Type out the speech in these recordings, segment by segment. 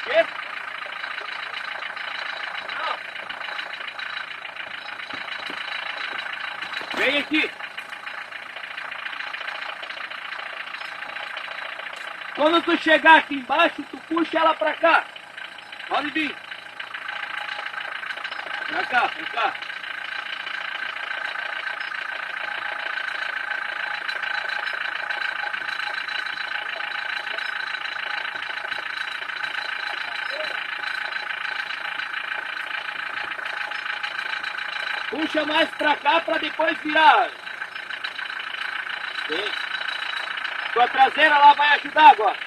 Quê? Não. Vem aqui. Quando tu chegar aqui embaixo, tu puxa ela pra cá. Pode vir. Pra cá, pra cá. Puxa mais pra cá pra depois virar. Bem. Tua traseira lá vai ajudar agora.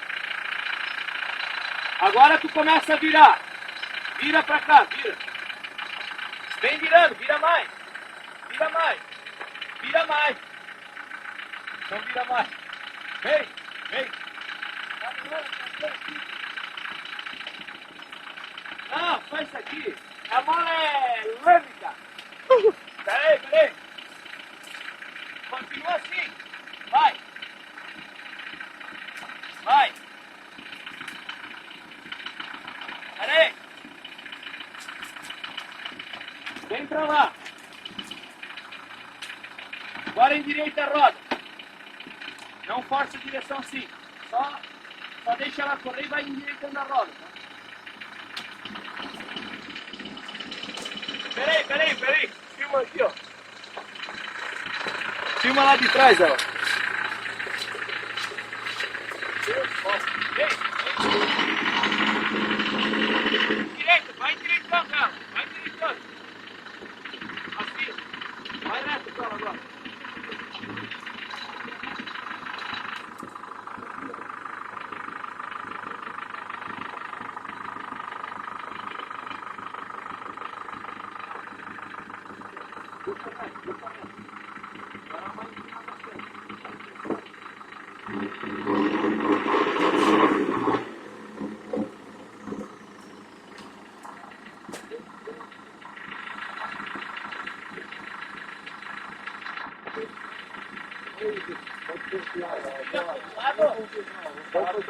Agora tu começa a virar. Vira pra cá, vira. Vem virando, vira mais. Vira mais. Vira mais. Não vira mais. Vem, vem. Não, faz isso aqui. A mola é lâmica. Peraí, peraí. Continua assim. Vai. Vai. Peraí. Vem pra lá. Agora endireita a roda. Não força a direção assim. Só deixa ela correr e vai endireitando a roda. Tá? Peraí. Filma aqui, ó. Filma lá de trás, ela. Direita, vai endireitando, cara. Vai endireitando. Assim. Vai reto, cara, agora. Pode